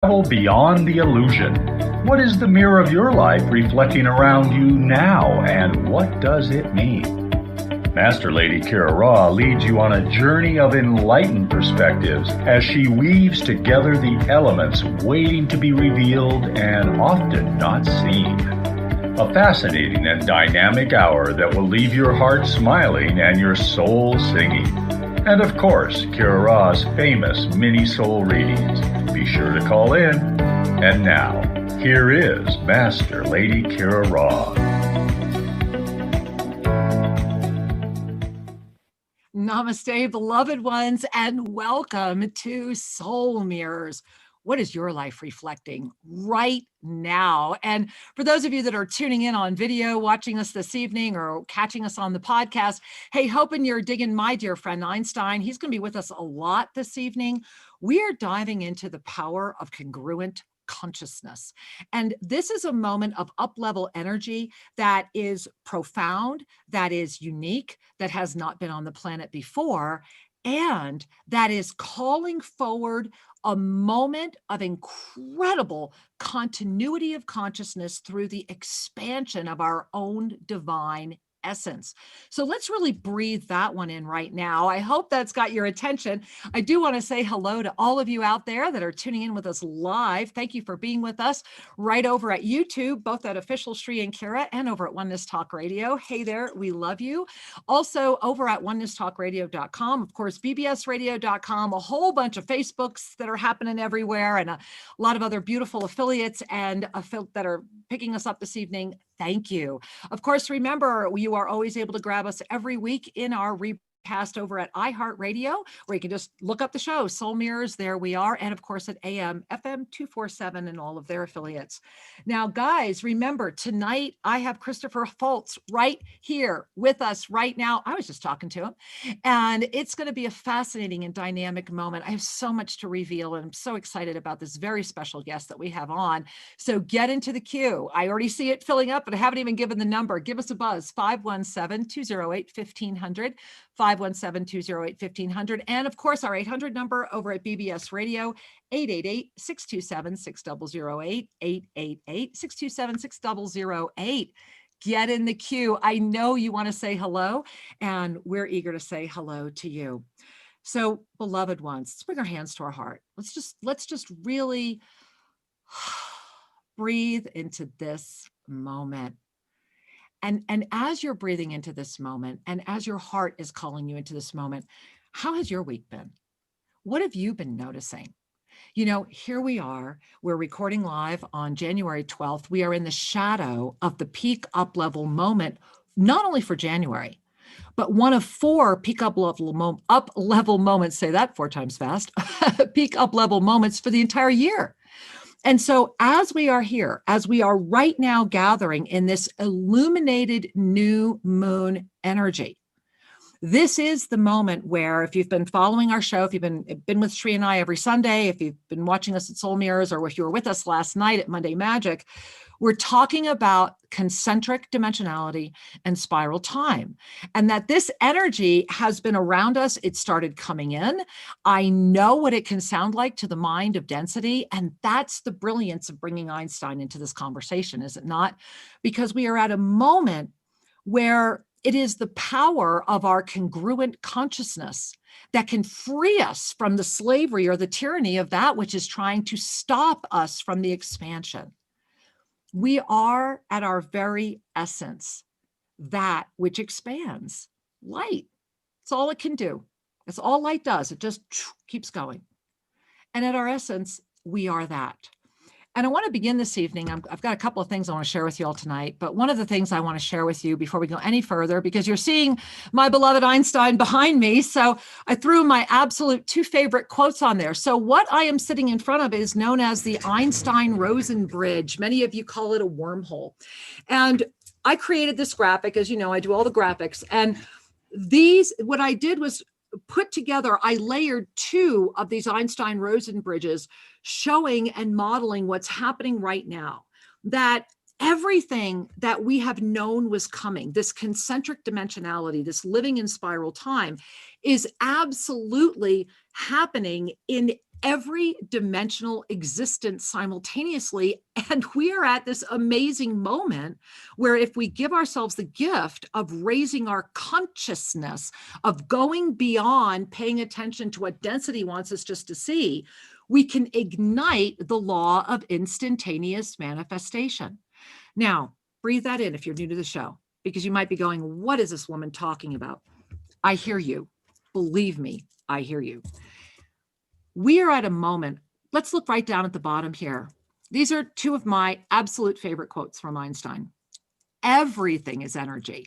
Travel beyond the illusion. What is the mirror of your life reflecting around you now, and what does it mean? Master Lady Kira Ra leads you on a journey of enlightened perspectives as she weaves together the elements waiting to be revealed and often not seen. A fascinating and dynamic hour that will leave your heart smiling and your soul singing. And of course, Kira Ra's famous mini soul readings. Be sure to call in. And now, here is Master Lady Kira Ra. Namaste, beloved ones, and welcome to Soul Mirrors. What is your life reflecting right now? And for those of you that are tuning in on video, watching us this evening or catching us on the podcast, hey, hoping you're digging my dear friend Einstein. He's going to be with us a lot this evening. We are diving into the power of congruent consciousness. And this is a moment of up-level energy that is profound, that is unique, that has not been on the planet before, and that is calling forward a moment of incredible continuity of consciousness through the expansion of our own divine essence. So let's really breathe that one in right now. I hope that's got your attention. I do want to say hello to all of you out there that are tuning in with us live. Thank you for being with us right over at YouTube, both at Official Shri and Kira and over at Oneness Talk Radio. Hey there, we love you. Also over at onenesstalkradio.com, of course, bbsradio.com, a whole bunch of Facebooks that are happening everywhere and a lot of other beautiful affiliates and that are picking us up this evening. Thank you. Of course, remember, you are always able to grab us every week in our recast over at iHeartRadio, where you can just look up the show, Soul Mirrors, there we are, and of course at AM, FM 247 and all of their affiliates. Now, guys, remember, tonight I have Christopher Foltz right here with us right now. I was just talking to him, and it's going to be a fascinating and dynamic moment. I have so much to reveal, and I'm so excited about this very special guest that we have on. So get into the queue. I already see it filling up, but I haven't even given the number. Give us a buzz, 517-208-1500, 517-208-1500. And of course, our 800 number over at BBS Radio, 888-627-6008, 888-627-6008. Get in the queue. I know you want to say hello, and we're eager to say hello to you. So, beloved ones, let's bring our hands to our heart. Let's just really breathe into this moment. And as you're breathing into this moment, and as your heart is calling you into this moment, how has your week been? What have you been noticing? You know, here we are, we're recording live on January 12th. We are in the shadow of the peak up-level moment, not only for January, but one of 4 peak up-level moments, say that 4 times fast, peak up-level moments for the entire year. And so as we are here, as we are right now gathering in this illuminated new moon energy, this is the moment where, if you've been following our show, if you've been with Shri and I every Sunday, if you've been watching us at Soul Mirrors, or if you were with us last night at Monday Magic, we're talking about concentric dimensionality and spiral time, and that this energy has been around us. It started coming in. I know what it can sound like to the mind of density, and that's the brilliance of bringing Einstein into this conversation, is it not? Because we are at a moment where it is the power of our congruent consciousness that can free us from the slavery or the tyranny of that which is trying to stop us from the expansion. We are at our very essence, that which expands, light. It's all it can do. It's all light does. It just keeps going. And at our essence, we are that. And I want to begin this evening. I've got a couple of things I want to share with you all tonight, but one of the things I want to share with you before we go any further, because you're seeing my beloved Einstein behind me, so I threw my absolute 2 favorite quotes on there. So what I am sitting in front of is known as the Einstein-Rosen Bridge. Many of you call it a wormhole. And I created this graphic. As you know, I do all the graphics. And what I did was put together, I layered 2 of these Einstein-Rosen bridges showing and modeling what's happening right now, that everything that we have known was coming, this concentric dimensionality, this living in spiral time, is absolutely happening in every dimensional existence simultaneously. And we are at this amazing moment where if we give ourselves the gift of raising our consciousness, of going beyond paying attention to what density wants us just to see, we can ignite the law of instantaneous manifestation. Now, breathe that in if you're new to the show, because you might be going, what is this woman talking about? I hear you. Believe me, I hear you. We are at a moment. Let's look right down at the bottom here. These are two of my absolute favorite quotes from Einstein. Everything is energy.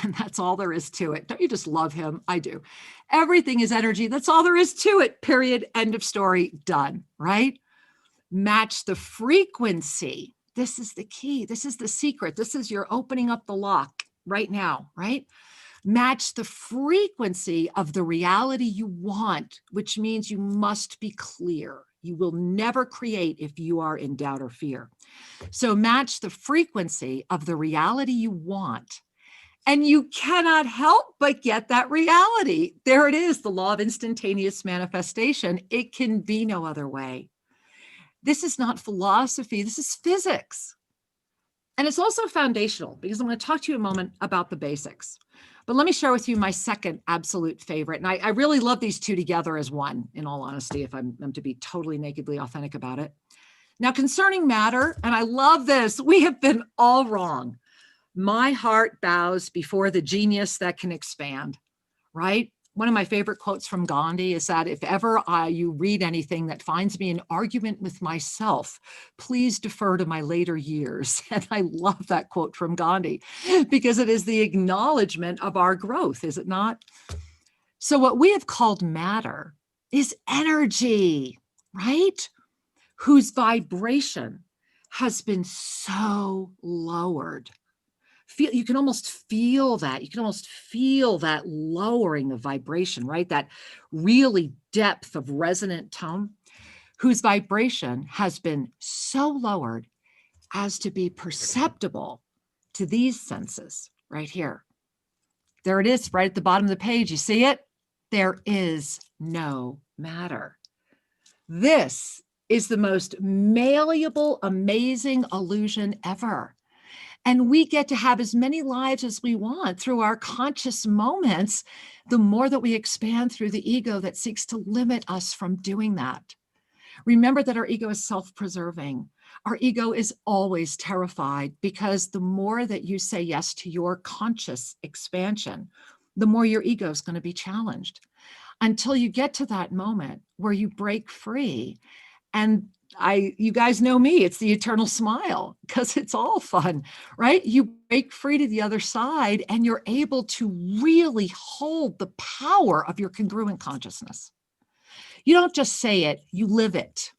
And that's all there is to it. Don't you just love him? I do. Everything is energy. That's all there is to it. Period. End of story. Done. Right? Match the frequency. This is the key. This is the secret. This is your opening up the lock right now. Right? Match the frequency of the reality you want, which means you must be clear. You will never create if you are in doubt or fear. So match the frequency of the reality you want. And you cannot help but get that reality. There it is, the law of instantaneous manifestation. It can be no other way. This is not philosophy. This is physics. And it's also foundational, because I'm going to talk to you a moment about the basics. But let me share with you my second absolute favorite. And I really love these two together as one, in all honesty, if I'm to be totally nakedly authentic about it. Now, concerning matter, and I love this, we have been all wrong. My heart bows before the genius that can expand, right? One of my favorite quotes from Gandhi is that if ever you read anything that finds me in argument with myself, please defer to my later years. And I love that quote from Gandhi because it is the acknowledgement of our growth, is it not? So what we have called matter is energy, right? Whose vibration has been so lowered. You can almost feel that. You can almost feel that lowering of vibration, right? That really depth of resonant tone, whose vibration has been so lowered as to be perceptible to these senses right here. There it is, right at the bottom of the page. You see it? There is no matter. This is the most malleable, amazing illusion ever. And we get to have as many lives as we want through our conscious moments, the more that we expand through the ego that seeks to limit us from doing that. Remember that our ego is self-preserving. Our ego is always terrified, because the more that you say yes to your conscious expansion, the more your ego is going to be challenged, until you get to that moment where you break free. And you guys know me, it's the eternal smile, because it's all fun, right? You break free to the other side and you're able to really hold the power of your congruent consciousness. You don't just say it, you live it.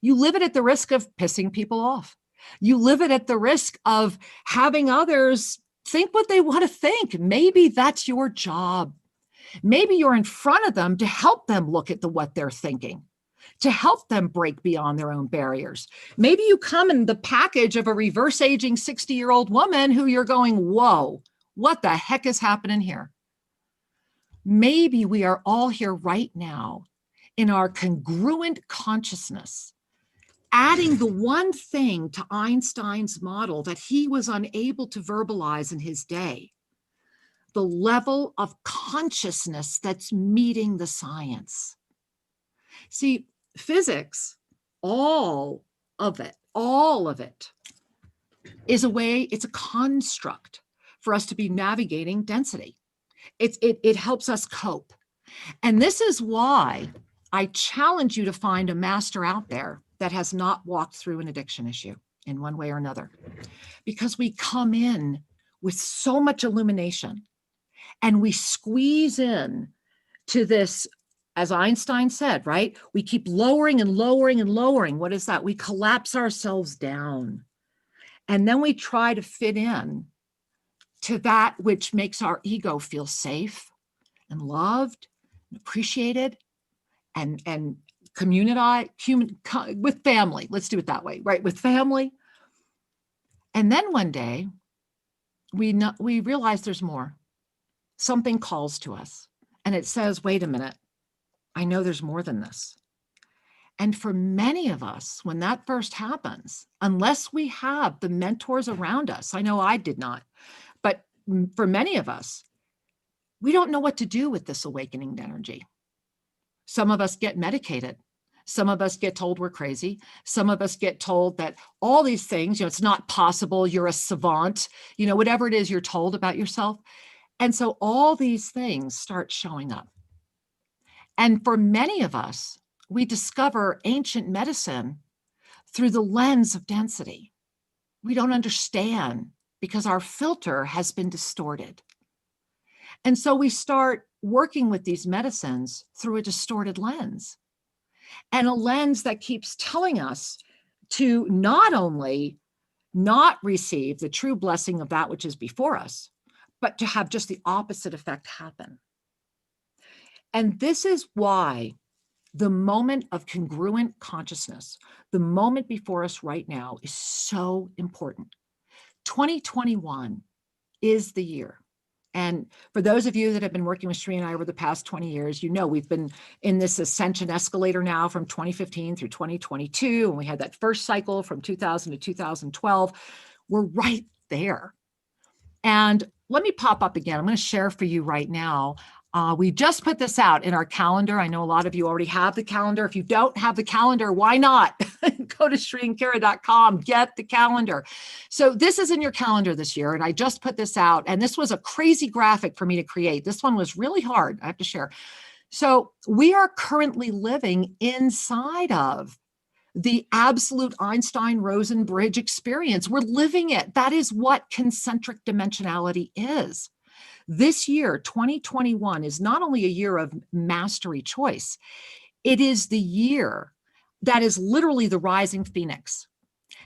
You live it at the risk of pissing people off. You live it at the risk of having others think what they want to think. Maybe that's your job. Maybe you're in front of them to help them look at what they're thinking, to help them break beyond their own barriers. Maybe you come in the package of a reverse aging 60-year-old woman who you're going, whoa, what the heck is happening here? Maybe we are all here right now in our congruent consciousness, adding the one thing to Einstein's model that he was unable to verbalize in his day: the level of consciousness that's meeting the science. See, physics, all of it is a way, it's a construct for us to be navigating density. It helps us cope. And this is why I challenge you to find a master out there that has not walked through an addiction issue in one way or another, because we come in with so much illumination and we squeeze in to this. As Einstein said, right? We keep lowering and lowering and lowering. What is that? We collapse ourselves down. And then we try to fit in to that which makes our ego feel safe and loved and appreciated and with family. Let's do it that way, right? With family. And then one day we realize there's more. Something calls to us and it says, wait a minute. I know there's more than this. And for many of us, when that first happens, unless we have the mentors around us, I know I did not, but for many of us, we don't know what to do with this awakening energy. Some of us get medicated. Some of us get told we're crazy. Some of us get told that all these things, it's not possible, you're a savant, whatever it is you're told about yourself. And so all these things start showing up. And for many of us, we discover ancient medicine through the lens of density. We don't understand because our filter has been distorted. And so we start working with these medicines through a distorted lens, and a lens that keeps telling us to not only not receive the true blessing of that which is before us, but to have just the opposite effect happen. And this is why the moment of congruent consciousness, the moment before us right now, is so important. 2021 is the year. And for those of you that have been working with Sri and I over the past 20 years, we've been in this Ascension escalator now from 2015 through 2022. And we had that first cycle from 2000 to 2012. We're right there. And let me pop up again. I'm going to share for you right now. We just put this out in our calendar. I know a lot of you already have the calendar. If you don't have the calendar, why not? Go to SriandKara.com, get the calendar. So this is in your calendar this year, and I just put this out. And this was a crazy graphic for me to create. This one was really hard, I have to share. So we are currently living inside of the absolute Einstein-Rosen bridge experience. We're living it. That is what concentric dimensionality is. This year, 2021, is not only a year of mastery choice, it is the year that is literally the rising phoenix.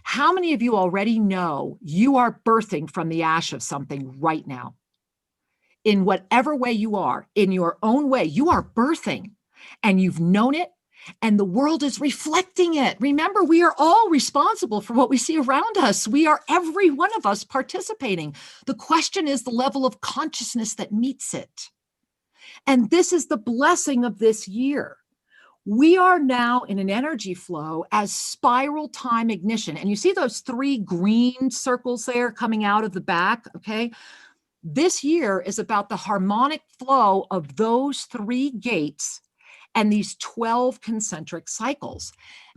How many of you already know you are birthing from the ash of something right now? In whatever way you are, in your own way, you are birthing, and you've known it, and the world is reflecting it. Remember, we are all responsible for what we see around us. We are, every one of us, participating. The question is the level of consciousness that meets it. And this is the blessing of this year. We are now in an energy flow as spiral time ignition. And you see those 3 green circles there coming out of the back, okay? This year is about the harmonic flow of those 3 gates and these 12 concentric cycles.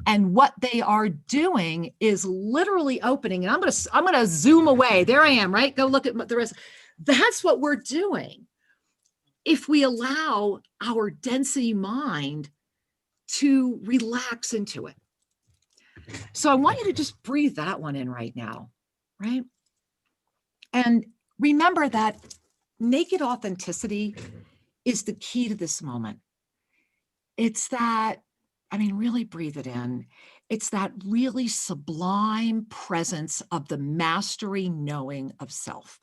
And what they are doing is literally opening. And I'm gonna zoom away. There I am, right? Go look at the rest. That's what we're doing if we allow our density mind to relax into it. So I want you to just breathe that one in right now, right? And remember that naked authenticity is the key to this moment. It's that, really breathe it in. It's that really sublime presence of the mastery knowing of self.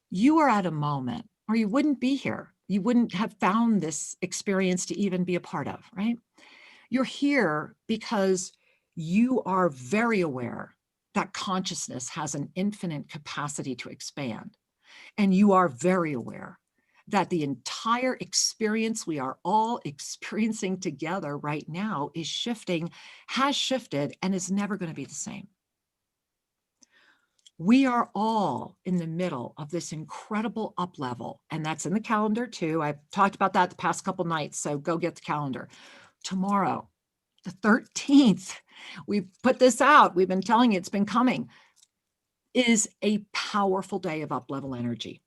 You are at a moment, or you wouldn't be here. You wouldn't have found this experience to even be a part of, right? You're here because you are very aware that consciousness has an infinite capacity to expand. And you are very aware that the entire experience we are all experiencing together right now is shifting, has shifted, and is never going to be the same. We are all in the middle of this incredible up level, and that's in the calendar too. I've talked about that the past couple nights, so go get the calendar. Tomorrow, the 13th, we put this out. We've been telling you it's been coming, is a powerful day of up level energy.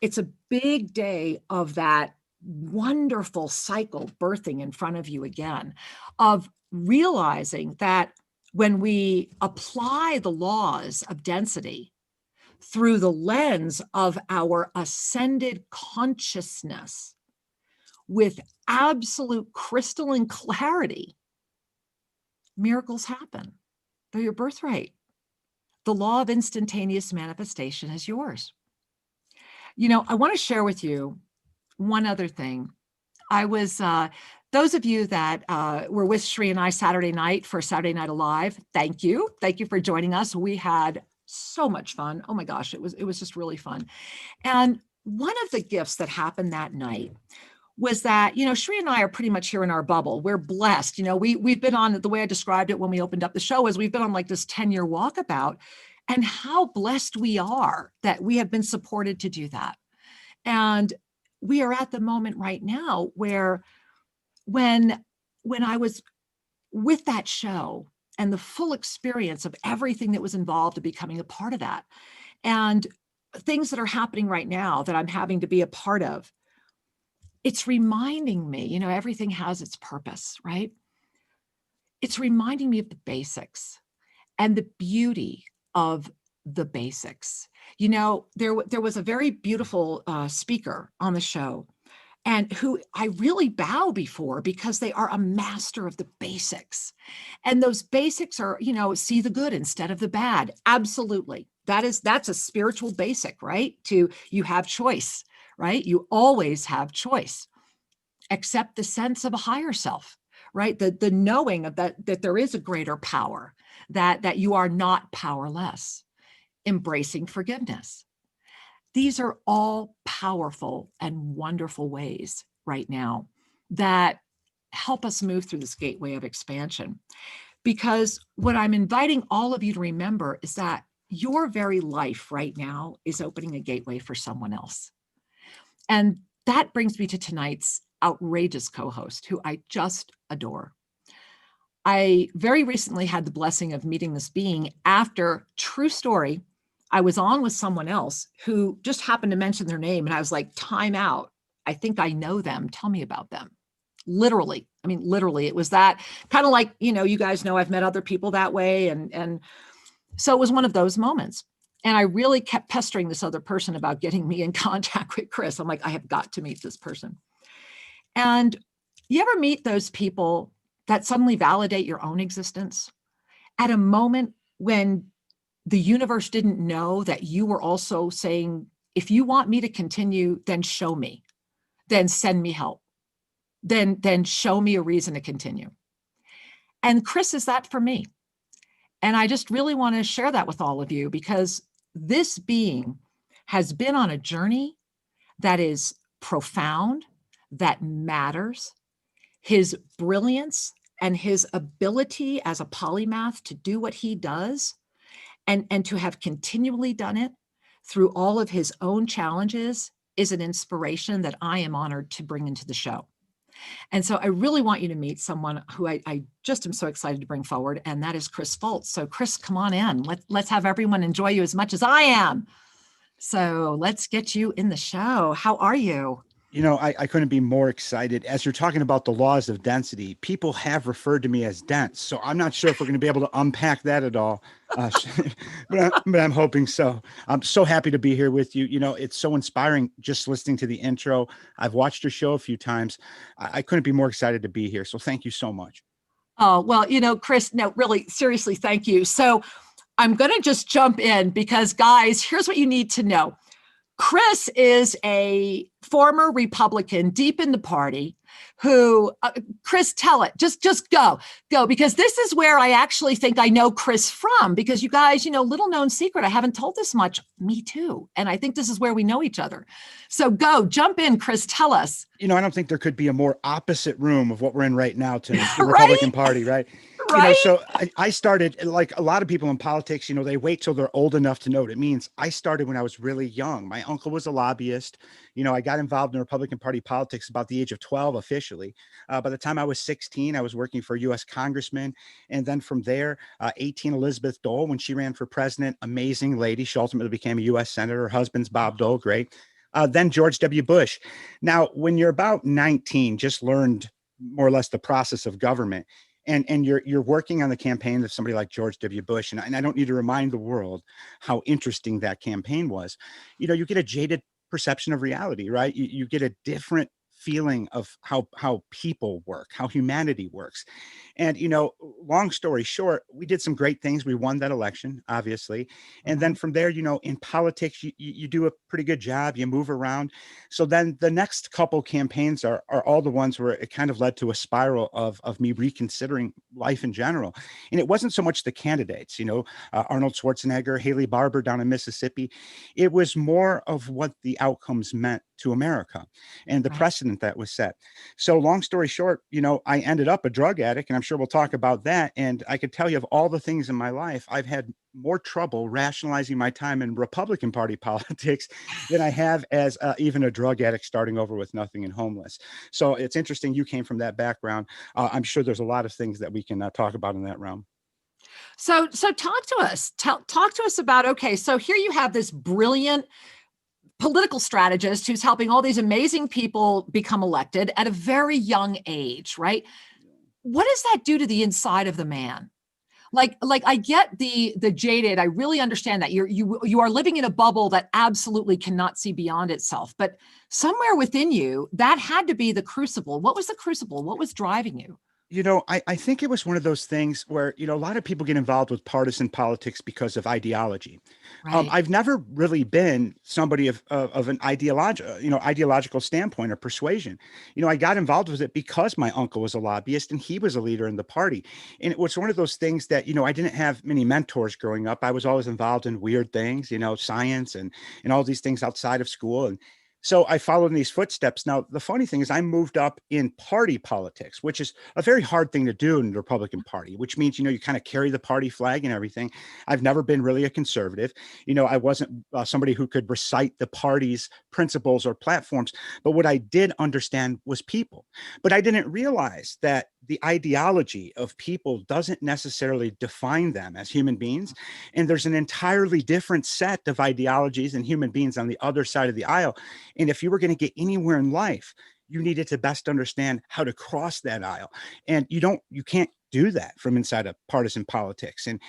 It's a big day of that wonderful cycle birthing in front of you again, of realizing that when we apply the laws of density through the lens of our ascended consciousness with absolute crystalline clarity, miracles happen. They're your birthright. The law of instantaneous manifestation is yours. I want to share with you one other thing. I was, those of you that were with Sri and I Saturday night for Saturday Night Alive, thank you. Thank you for joining us. We had so much fun. Oh my gosh, it was just really fun. And one of the gifts that happened that night was that, Shri and I are pretty much here in our bubble. We're blessed. We've been on, the way I described it when we opened up the show is we've been on like this 10-year walkabout, and how blessed we are that we have been supported to do that. And we are at the moment right now where when I was with that show and the full experience of everything that was involved in becoming a part of that, and things that are happening right now that I'm having to be a part of, it's reminding me, everything has its purpose, right? It's reminding me of the basics and the beauty of the basics. There was a very beautiful speaker on the show, and who I really bow before because they are a master of the basics. And those basics are, see the good instead of the bad. Absolutely. That's a spiritual basic, right? You have choice, right? You always have choice, accept the sense of a higher self, right? The knowing of that there is a greater power, that you are not powerless, embracing forgiveness. These are all powerful and wonderful ways right now that help us move through this gateway of expansion. Because what I'm inviting all of you to remember is that your very life right now is opening a gateway for someone else. And that brings me to tonight's outrageous co-host, who I just adore. I very recently had the blessing of meeting this being after, true story, I was on with someone else who just happened to mention their name, and I was like, time out. I think I know them. Tell me about them. Literally. I mean, literally, it was that kind of like, you guys know I've met other people that way. And so it was one of those moments. And I really kept pestering this other person about getting me in contact with Chris. I'm like, I have got to meet this person. And you ever meet those people that suddenly validate your own existence at a moment when the universe didn't know that you were also saying, if you want me to continue, then show me, then send me help, then show me a reason to continue. And Chris is that for me. And I just really want to share that with all of you, because this being has been on a journey that is profound, that matters. His brilliance and his ability as a polymath to do what he does, and to have continually done it through all of his own challenges, is an inspiration that I am honored to bring into the show. And so I really want you to meet someone who I just am so excited to bring forward, and that is Chris Fultz. So Chris, come on in. Let's have everyone enjoy you as much as I am. So let's get you in the show. How are you? I couldn't be more excited. As you're talking about the laws of density, people have referred to me as dense. So I'm not sure if we're going to be able to unpack that at all. But I'm hoping so. I'm so happy to be here with you. It's so inspiring just listening to the intro. I've watched your show a few times. I couldn't be more excited to be here. So thank you so much. Oh, well, Chris, no, really, seriously, thank you. So I'm going to just jump in because, guys, here's what you need to know. Chris is a former Republican deep in the party who, Chris, tell it, just go, because this is where I actually think I know Chris from, because you guys, little known secret, I haven't told this much, me too. And I think this is where we know each other. So jump in, Chris, tell us. I don't think there could be a more opposite room of what we're in right now to the Republican Party, right? Right? So I started, like a lot of people in politics, they wait till they're old enough to know what it means. I started when I was really young. My uncle was a lobbyist. I got involved in Republican Party politics about the age of 12 officially. By the time I was 16, I was working for a U.S. congressman. And then from there, 18, Elizabeth Dole, when she ran for president, amazing lady. She ultimately became a U.S. senator. Her husband's Bob Dole, great. Then George W. Bush. Now, when you're about 19, just learned more or less the process of government. And you're working on the campaign of somebody like George W. Bush. And I don't need to remind the world how interesting that campaign was. You get a jaded perception of reality, right? You get a different feeling of how people work, how humanity works. And, long story short, we did some great things. We won that election, obviously. And then from there, in politics, you do a pretty good job. You move around. So then the next couple campaigns are all the ones where it kind of led to a spiral of me reconsidering life in general. And it wasn't so much the candidates, Arnold Schwarzenegger, Haley Barbour down in Mississippi. It was more of what the outcomes meant to America and the precedent precedent that was set. So long story short, I ended up a drug addict, and I'm sure we'll talk about that. And I could tell you, of all the things in my life, I've had more trouble rationalizing my time in Republican Party politics than I have as even a drug addict starting over with nothing and homeless. So it's interesting you came from that background. I'm sure there's a lot of things that we can talk about in that realm. So talk to us. Talk to us about, okay, so here you have this brilliant political strategist who's helping all these amazing people become elected at a very young age, right? What does that do to the inside of the man? Like I get the jaded. I really understand that you are living in a bubble that absolutely cannot see beyond itself. But somewhere within you, that had to be the crucible. What was the crucible? What was driving you? I think it was one of those things where, a lot of people get involved with partisan politics because of ideology. Right. I've never really been somebody of an ideological standpoint or persuasion. I got involved with it because my uncle was a lobbyist and he was a leader in the party. And it was one of those things that, I didn't have many mentors growing up. I was always involved in weird things, science and all these things outside of school. And so I followed in these footsteps. Now, the funny thing is I moved up in party politics, which is a very hard thing to do in the Republican Party, which means, you kind of carry the party flag and everything. I've never been really a conservative. I wasn't somebody who could recite the party's principles or platforms. But what I did understand was people. But I didn't realize that the ideology of people doesn't necessarily define them as human beings. And there's an entirely different set of ideologies and human beings on the other side of the aisle. And if you were going to get anywhere in life, you needed to best understand how to cross that aisle. And you can't do that from inside of partisan politics. And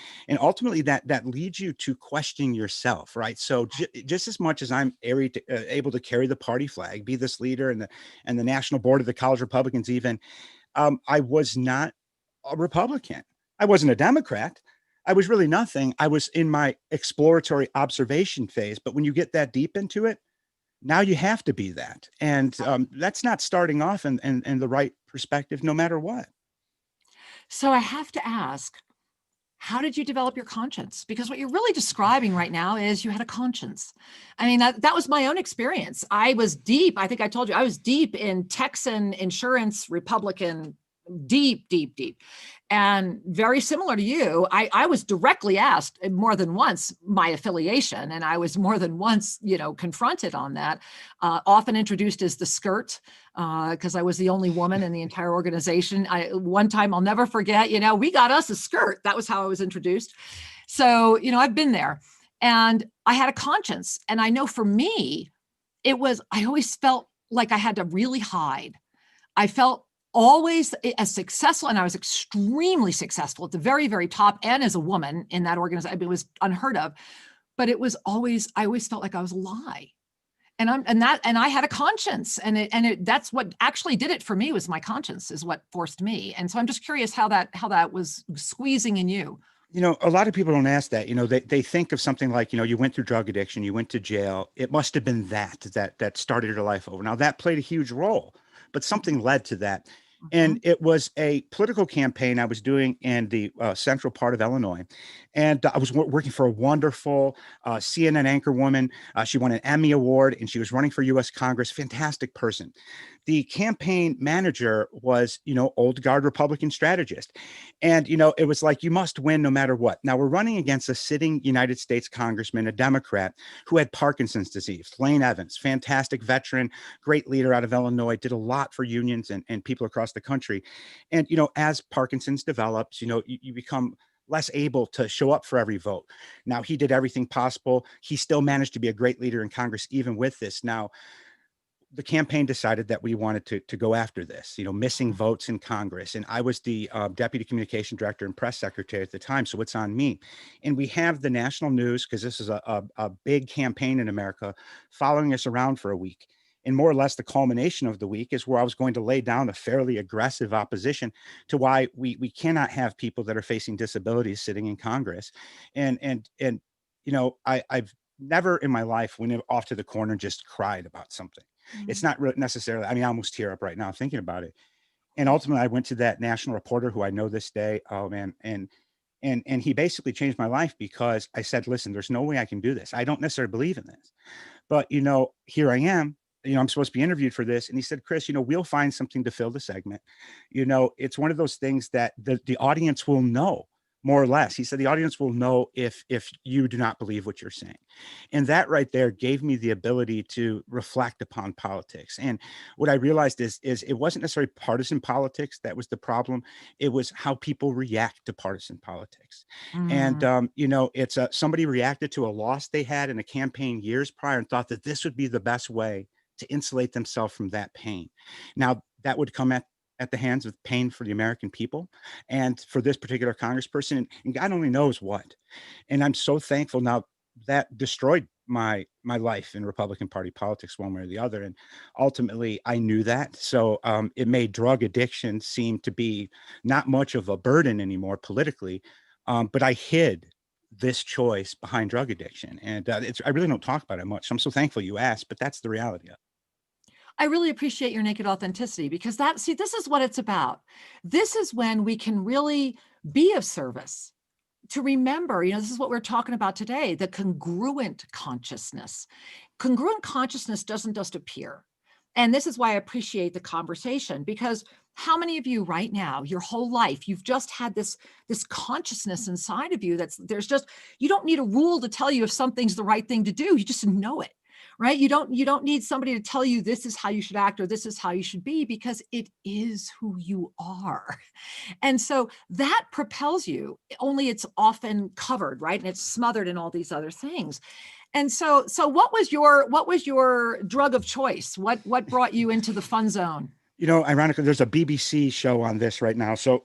ultimately that leads you to question yourself, right? So just as much as I'm able to carry the party flag, be this leader and the national board of the college Republicans even, I was not a Republican. I wasn't a Democrat. I was really nothing. I was in my exploratory observation phase. But when you get that deep into it, now you have to be that. And that's not starting off in the right perspective, no matter what. So I have to ask, how did you develop your conscience? Because what you're really describing right now is you had a conscience. I mean, that was my own experience. I was deep. I think I told you I was deep in Texan insurance, Republican, deep. And very similar to you, I was directly asked more than once my affiliation, and I was more than once, confronted on that, often introduced as the skirt, because I was the only woman in the entire organization. One time I'll never forget, we got us a skirt. That was how I was introduced. So, I've been there, and I had a conscience. And I know for me, I always felt like I had to really hide. I felt always as successful, and I was extremely successful at the very, very top, and as a woman in that organization. It was unheard of, but I always felt like I was a lie. And I had a conscience, and that's what actually did it for me. Was my conscience is what forced me. And so I'm just curious how that was squeezing in you. A lot of people don't ask that. They think of something like, you went through drug addiction, you went to jail. It must have been that started your life over. Now that played a huge role, but something led to that. And it was a political campaign I was doing in the central part of Illinois. And I was working for a wonderful CNN anchor woman. She won an Emmy Award, and she was running for U.S. Congress. Fantastic person. The campaign manager was, old guard Republican strategist. And, it was like, you must win no matter what. Now we're running against a sitting United States congressman, a Democrat, who had Parkinson's disease, Lane Evans, fantastic veteran, great leader out of Illinois, did a lot for unions and people across the country. And, as Parkinson's develops, you become less able to show up for every vote. Now, he did everything possible. He still managed to be a great leader in Congress, even with this. Now, the campaign decided that we wanted to go after this, missing votes in Congress. And I was the deputy communication director and press secretary at the time. So it's on me. And we have the national news, because this is a big campaign in America, following us around for a week. And more or less the culmination of the week is where I was going to lay down a fairly aggressive opposition to why we cannot have people that are facing disabilities sitting in Congress. And I've never in my life went off to the corner and just cried about something. It's not really necessarily, I almost tear up right now thinking about it. And ultimately I went to that national reporter who I know this day. Oh man. And he basically changed my life, because I said, listen, there's no way I can do this. I don't necessarily believe in this, but here I am. I'm supposed to be interviewed for this. And he said, Chris, we'll find something to fill the segment. It's one of those things that the audience will know, more or less. He said, the audience will know if you do not believe what you're saying. And that right there gave me the ability to reflect upon politics. And what I realized is it wasn't necessarily partisan politics that was the problem. It was how people react to partisan politics. And, it's somebody reacted to a loss they had in a campaign years prior and thought that this would be the best way to insulate themselves from that pain. Now, that would come at the hands of pain for the American people and for this particular congressperson, and God only knows what. And I'm so thankful now that destroyed my life in Republican Party politics one way or the other. And ultimately I knew that. So it made drug addiction seem to be not much of a burden anymore politically. But I hid this choice behind drug addiction. And I really don't talk about it much. So I'm so thankful you asked, but that's the reality of it. I really appreciate your naked authenticity, because this is what it's about. This is when we can really be of service. To remember, this is what we're talking about today, the congruent consciousness. Congruent consciousness doesn't just appear. And this is why I appreciate the conversation, because how many of you right now, your whole life, you've just had this consciousness inside of you you don't need a rule to tell you if something's the right thing to do. You just know it. Right? You don't need somebody to tell you this is how you should act or this is how you should be, because it is who you are. And so that propels you, only it's often covered, right? And it's smothered in all these other things. And so what was your drug of choice? What brought you into the fun zone? Ironically, there's a BBC show on this right now. So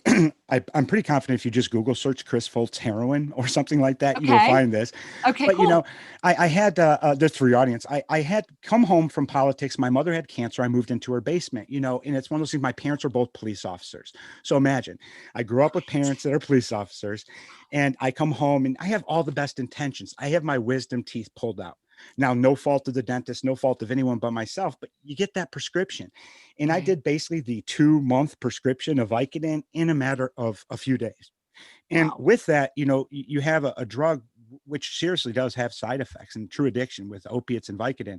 I'm pretty confident if you just Google search Chris Fultz heroin or something like that, you will find this. Okay, but cool. I had this for your audience. I had come home from politics. My mother had cancer. I moved into her basement, and it's one of those things. My parents were both police officers. So imagine I grew up with parents that are police officers, and I come home and I have all the best intentions. I have my wisdom teeth pulled out. Now, no fault of the dentist, no fault of anyone but myself, but you get that prescription. And I did basically the 2-month prescription of Vicodin in a matter of a few days. And with that, you have a drug which seriously does have side effects and true addiction with opiates and Vicodin.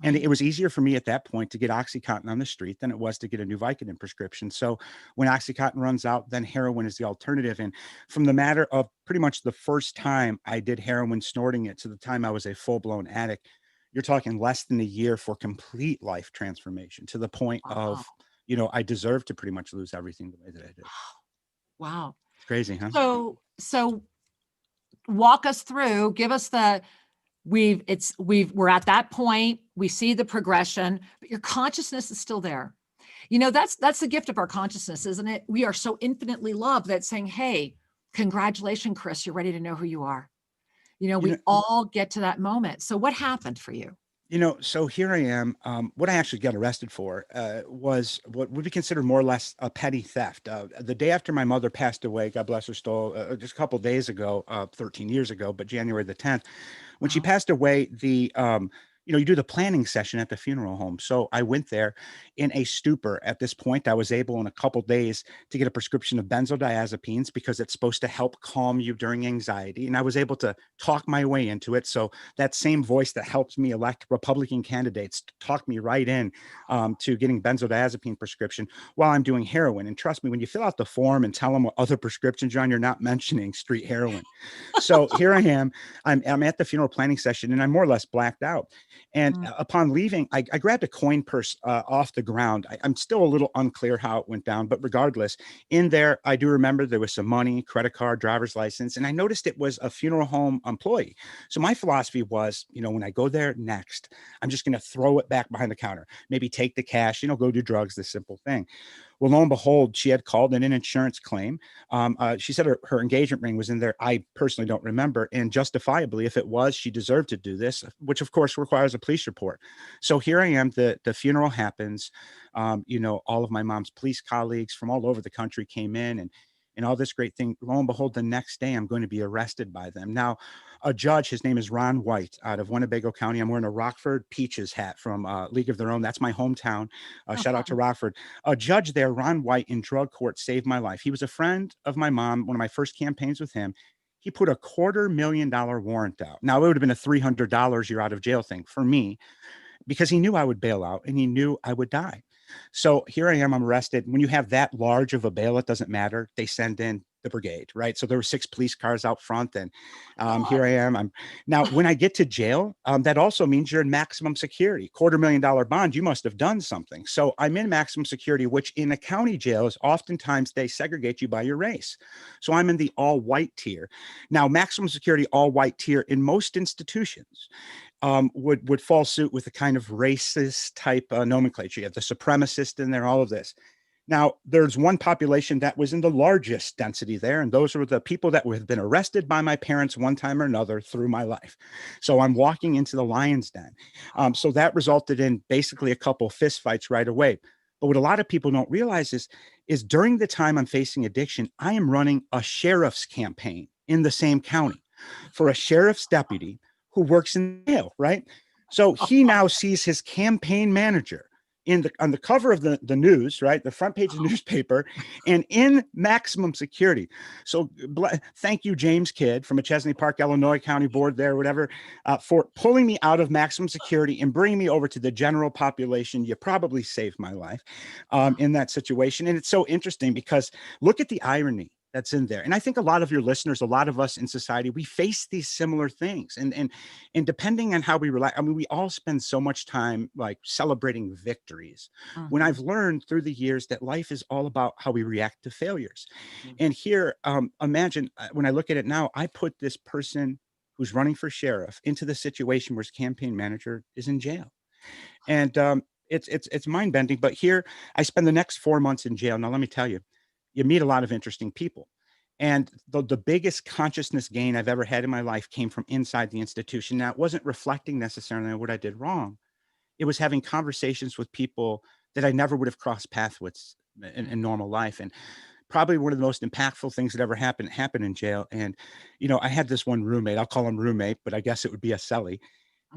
And it was easier for me at that point to get Oxycontin on the street than it was to get a new Vicodin prescription. So when Oxycontin runs out, then heroin is the alternative. And from the matter of pretty much the first time I did heroin, snorting it, to the time I was a full-blown addict, you're talking less than a year for complete life transformation, to the point of, I deserve to pretty much lose everything the way that I did. Wow. It's crazy, huh? So walk us through, give us we're at that point, we see the progression, but your consciousness is still there. That's the gift of our consciousness, isn't it? We are so infinitely loved that saying, hey, congratulations, Chris, you're ready to know who you are. We all get to that moment. So what happened for you? So here I am. What I actually got arrested for was what would be considered more or less a petty theft. The day after my mother passed away, God bless her soul, just a couple of days ago, 13 years ago, but January the 10th, when she passed away, you do the planning session at the funeral home. So I went there in a stupor. At this point, I was able in a couple days to get a prescription of benzodiazepines because it's supposed to help calm you during anxiety. And I was able to talk my way into it. So that same voice that helps me elect Republican candidates talked me right in to getting benzodiazepine prescription while I'm doing heroin. And trust me, when you fill out the form and tell them what other prescriptions you're on, you're not mentioning street heroin. So here I am. I'm at the funeral planning session and I'm more or less blacked out. And upon leaving, I grabbed a coin purse off the ground. I'm still a little unclear how it went down, but regardless, in there, I do remember there was some money, credit card, driver's license, and I noticed it was a funeral home employee. So my philosophy was, when I go there next, I'm just going to throw it back behind the counter, maybe take the cash, go do drugs, this simple thing. Well, lo and behold, she had called in an insurance claim. She said her engagement ring was in there. I personally don't remember. And justifiably, if it was, she deserved to do this, which of course requires a police report. So here I am, the funeral happens. All of my mom's police colleagues from all over the country came in and all this great thing. Lo and behold, the next day I'm going to be arrested by them. Now, a judge, his name is Ron White out of Winnebago County. I'm wearing a Rockford Peaches hat from League of Their Own. That's my hometown. Shout out to Rockford. A judge there, Ron White, in drug court saved my life. He was a friend of my mom. One of my first campaigns with him. He put a $250,000 warrant out. Now, it would have been a $300 you're out of jail thing for me. because he knew I would bail out and he knew I would die. So here I am, I'm arrested. When you have that large of a bail, it doesn't matter. They send in the brigade, right? So there were 6 police cars out front, and here I am. I'm now, when I get to jail, that also means you're in maximum security, $250,000 bond. You must have done something. So I'm in maximum security, which in a county jail is oftentimes they segregate you by your race. So I'm in the all white tier. Now, maximum security, all white tier in most institutions would fall suit with a kind of racist type nomenclature. You have the supremacist in there, all of this. Now, there's one population that was in the largest density there, and those were the people that have been arrested by my parents one time or another through my life. So I'm walking into the lion's den. So that resulted in basically a couple fist fights right away. But what a lot of people don't realize is during the time I'm facing addiction, I am running a sheriff's campaign in the same county for a sheriff's deputy who works in jail, right? So he now sees his campaign manager on the cover of the news, right? The front page of the newspaper, and in maximum security. So thank you, James Kidd from Chesney Park, Illinois County Board there, whatever, for pulling me out of maximum security and bringing me over to the general population. You probably saved my life in that situation. And it's so interesting because look at the irony that's in there. And I think a lot of your listeners, a lot of us in society, we face these similar things. And depending on how we rely, I mean, we all spend so much time like celebrating victories. When I've learned through the years that life is all about how we react to failures. And here, imagine when I look at it now, I put this person who's running for sheriff into the situation where his campaign manager is in jail. And it's mind bending. But here I spend the next 4 months in jail. Now, let me tell you, you meet a lot of interesting people. And the biggest consciousness gain I've ever had in my life came from inside the institution. Now, it wasn't reflecting necessarily on what I did wrong. It was having conversations with people that I never would have crossed paths with in normal life. And probably one of the most impactful things that ever happened in jail. And, you know, I had this one roommate, I'll call him roommate, but I guess it would be a cellie.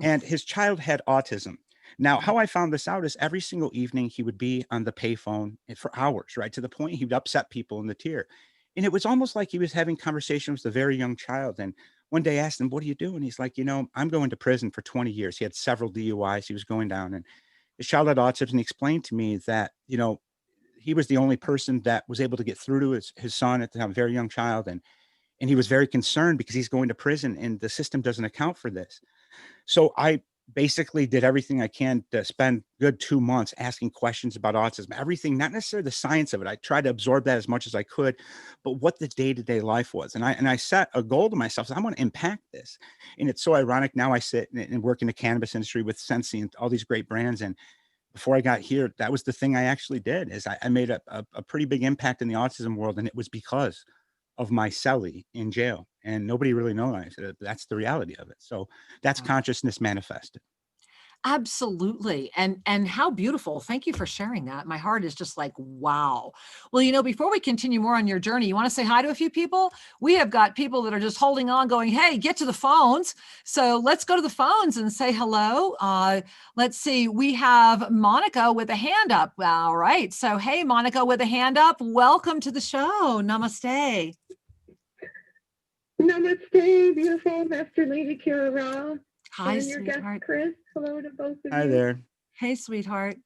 And his child had autism. Now, how I found this out is every single evening he would be on the payphone for hours, right? To the point he would upset people in the tier. And it was almost like he was having conversations with a very young child. And one day I asked him, what do you do? And he's like, you know, I'm going to prison for 20 years. He had several DUIs. He was going down, and his child had autism. And he explained to me that, you know, he was the only person that was able to get through to his son at the time, a very young child. And he was very concerned because he's going to prison and the system doesn't account for this. So I basically did everything I can to spend good 2 months asking questions about autism, everything, not necessarily the science of it. I tried to absorb that as much as I could, but what the day-to-day life was. And I set a goal to myself. So I want to impact this. And it's so ironic. Now I sit and work in the cannabis industry with Scentsy and all these great brands. And before I got here, that was the thing I actually did, is I made a pretty big impact in the autism world. And it was because of my cellie in jail, and nobody really knows. That's the reality of it. So that's consciousness manifested. Absolutely. And how beautiful. Thank you for sharing that. My heart is just like, wow. Well, you know, before we continue more on your journey, you want to say hi to a few people? We have got people that are just holding on going, hey, get to the phones. So let's go to the phones and say hello. Let's see. We have Monica with a hand up. All right. So, hey, Monica with a hand up. Welcome to the show. Namaste. Namaste, beautiful Master Lady Kira Ra. Hi, and your sweetheart. guest, Chris. Hello to both of you. Hi there. Hey, sweetheart.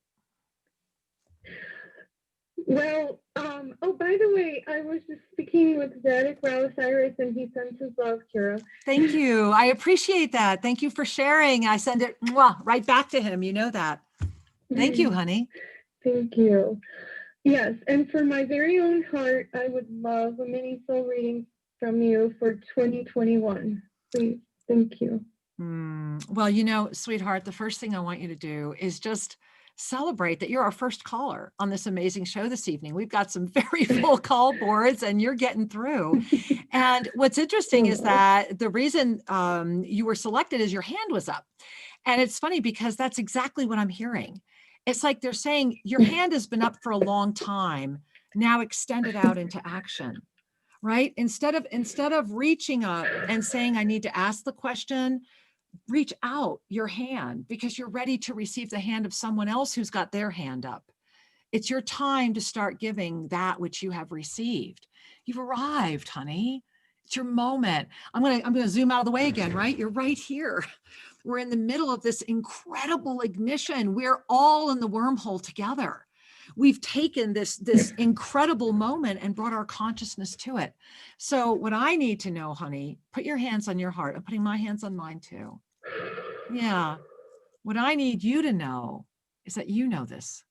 Well, oh, by the way, I was just speaking with Zadok Osiris, and he sends his love, Kira. Thank you. I appreciate that. Thank you for sharing. I send it right back to him. You know that. Thank you, honey. Thank you. Yes, and for my very own heart, I would love a mini soul reading from you for 2021. Please. Thank you. Well, you know, sweetheart, the first thing I want you to do is just celebrate that you're our first caller on this amazing show this evening. We've got some very full call boards and you're getting through. And what's interesting is that the reason you were selected is your hand was up. And it's funny because that's exactly what I'm hearing. It's like they're saying your hand has been up for a long time. Now extend it out into action, right? Instead of reaching up and saying, I need to ask the question, reach out your hand because you're ready to receive the hand of someone else who's got their hand up. It's your time to start giving that which you have received. You've arrived, honey. It's your moment. I'm going to zoom out of the way again, right? You're right here. We're in the middle of this incredible ignition. We're all in the wormhole together. We've taken this incredible moment and brought our consciousness to it. So what I need to know, honey, put your hands on your heart. I'm putting my hands on mine too. Yeah. What I need you to know is that you know this.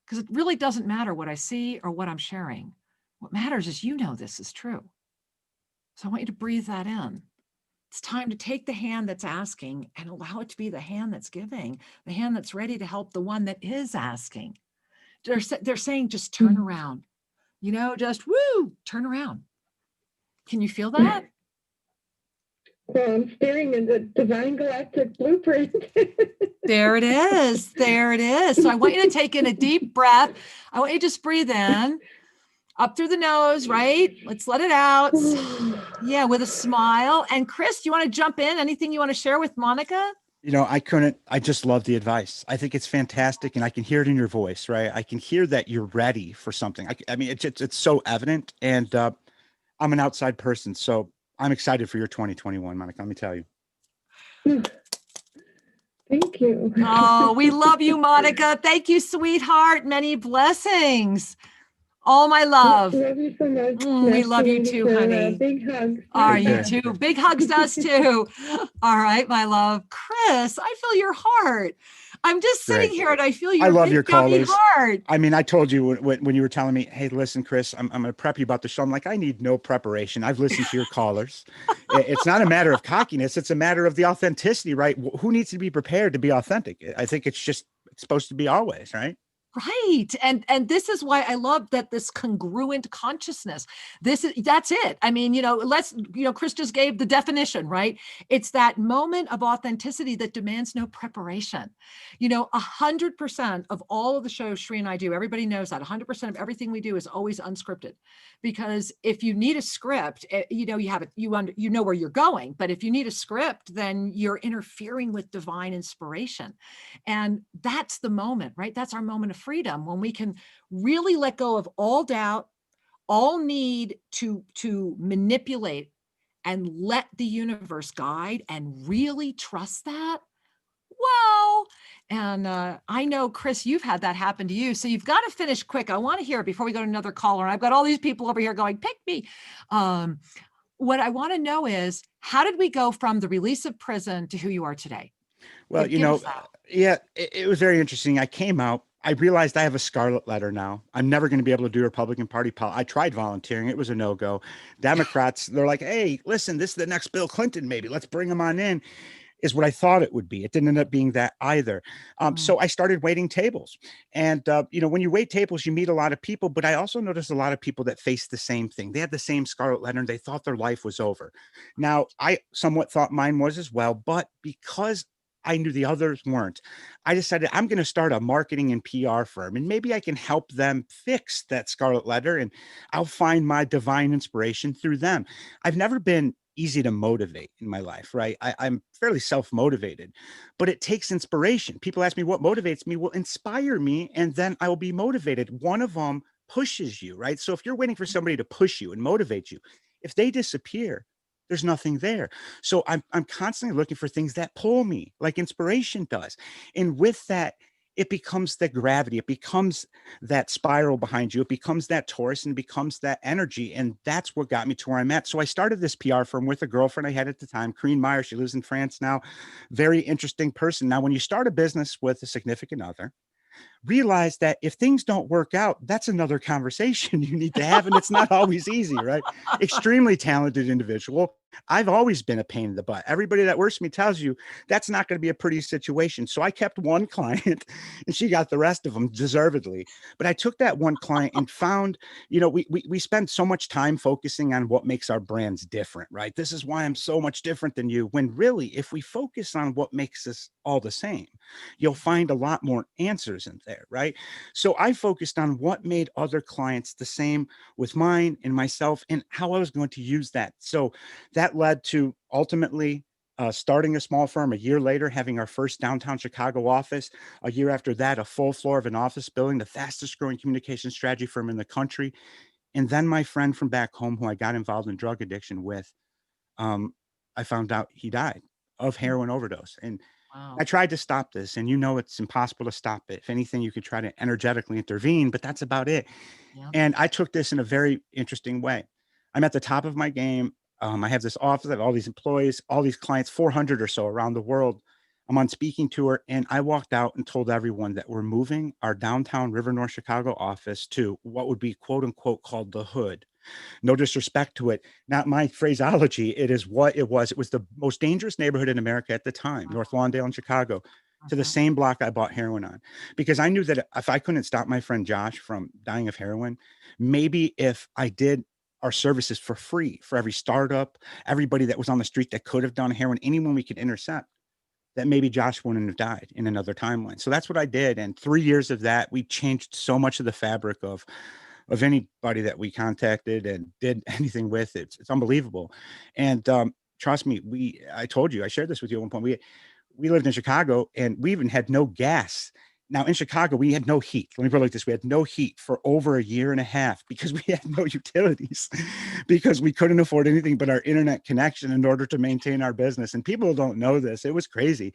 Because it really doesn't matter what I see or what I'm sharing. What matters is you know this is true. So I want you to breathe that in. It's time to take the hand that's asking and allow it to be the hand that's giving, the hand that's ready to help the one that is asking. They're saying, just turn around, just turn around. Can you feel that? Well, I'm staring at the divine galactic blueprint. There it is. There it is. So I want you to take in a deep breath. I want you to just breathe in, up through the nose, right? Let's let it out. Yeah, with a smile. And Chris, do you want to jump in? Anything you want to share with Monica? I just love the advice. I think it's fantastic. And I can hear it in your voice, right? I can hear that you're ready for something. I mean, it's so evident. And I'm an outside person. So I'm excited for your 2021, Monica. Let me tell you. Thank you. Oh, we love you, Monica. Thank you, sweetheart. Many blessings. All my love. Love you so much. We love you too, honey. Big hugs. You too. Big hugs to us too. All right, my love. Chris, I feel your heart. I'm just sitting here and I feel your I love big your callers. heart. I mean, I told you when you were telling me, hey, listen, Chris, I'm going to prep you about the show. I'm like, I need no preparation. I've listened to your callers. It's not a matter of cockiness. It's a matter of the authenticity, right? Who needs to be prepared to be authentic? I think it's supposed to be always, right? Right. And this is why I love that this congruent consciousness, that's it. I mean, Chris just gave the definition, right? It's that moment of authenticity that demands no preparation. 100% of all of the shows Shri and I do, everybody knows that 100% of everything we do is always unscripted, because if you need a script, you have it, you know where you're going, but if you need a script, then you're interfering with divine inspiration. And that's the moment, right? That's our moment of freedom, when we can really let go of all doubt, all need to manipulate, and let the universe guide and really trust that. Wow. And I know, Chris, you've had that happen to you. So you've got to finish quick. I want to hear it before we go to another caller. And I've got all these people over here going, pick me. What I want to know is, how did we go from the release of prison to who you are today? Well, it was very interesting. I came out, I realized I have a scarlet letter now. I'm never going to be able to do Republican Party politics. I tried volunteering. It was a no-go. Democrats, they're like, hey, listen, this is the next Bill Clinton, maybe. Let's bring him on in, is what I thought it would be. It didn't end up being that either. So I started waiting tables. And, when you wait tables, you meet a lot of people, but I also noticed a lot of people that faced the same thing. They had the same scarlet letter and they thought their life was over. Now, I somewhat thought mine was as well, but because I knew the others weren't, I decided I'm going to start a marketing and PR firm, and maybe I can help them fix that scarlet letter, and I'll find my divine inspiration through them. I've never been easy to motivate in my life, right? I'm fairly self-motivated, but it takes inspiration. People ask me what motivates me. Well, inspire me, and then I will be motivated. One of them pushes you, right? So if you're waiting for somebody to push you and motivate you, if they disappear, there's nothing there. So I'm constantly looking for things that pull me, like inspiration does. And with that, it becomes the gravity. It becomes that spiral behind you. It becomes that torus, and it becomes that energy. And that's what got me to where I'm at. So I started this PR firm with a girlfriend I had at the time, Corinne Meyer. She lives in France now. Very interesting person. Now, when you start a business with a significant other, realize that if things don't work out, that's another conversation you need to have. And it's not always easy, right? Extremely talented individual. I've always been a pain in the butt. Everybody that works with me tells you that's not going to be a pretty situation. So I kept one client and she got the rest of them deservedly. But I took that one client and found, we spend so much time focusing on what makes our brands different, right? This is why I'm so much different than you. When really, if we focus on what makes us all the same, you'll find a lot more answers in there, right? So I focused on what made other clients the same with mine and myself, and how I was going to use that. So that led to ultimately starting a small firm. A year later, having our first downtown Chicago office. A year after that, a full floor of an office building, the fastest growing communication strategy firm in the country. And then my friend from back home, who I got involved in drug addiction with, I found out he died. of heroin overdose. And Wow. I tried to stop this, and it's impossible to stop it. If anything, you could try to energetically intervene, but that's about it. Yeah. And I took this in a very interesting way. I'm at the top of my game. I have this office, I have all these employees, all these clients, 400 or so around the world. I'm on speaking tour, and I walked out and told everyone that we're moving our downtown River North Chicago office to what would be quote unquote called the hood. No disrespect to it, not my phraseology. It is what it was. It was the most dangerous neighborhood in America at the time, North Lawndale in Chicago, to the same block I bought heroin on, because I knew that if I couldn't stop my friend Josh from dying of heroin, maybe if I did our services for free for every startup, everybody that was on the street that could have done heroin, anyone we could intercept, that maybe Josh wouldn't have died in another timeline. So that's what I did. And 3 years of that, we changed so much of the fabric of anybody that we contacted and did anything with. It's unbelievable. And trust me, I told you, I shared this with you at one point. We lived in Chicago, and we even had no gas. Now in Chicago, we had no heat. Let me put it like this. We had no heat for over a year and a half because we had no utilities, because we couldn't afford anything but our internet connection in order to maintain our business. And people don't know this. It was crazy.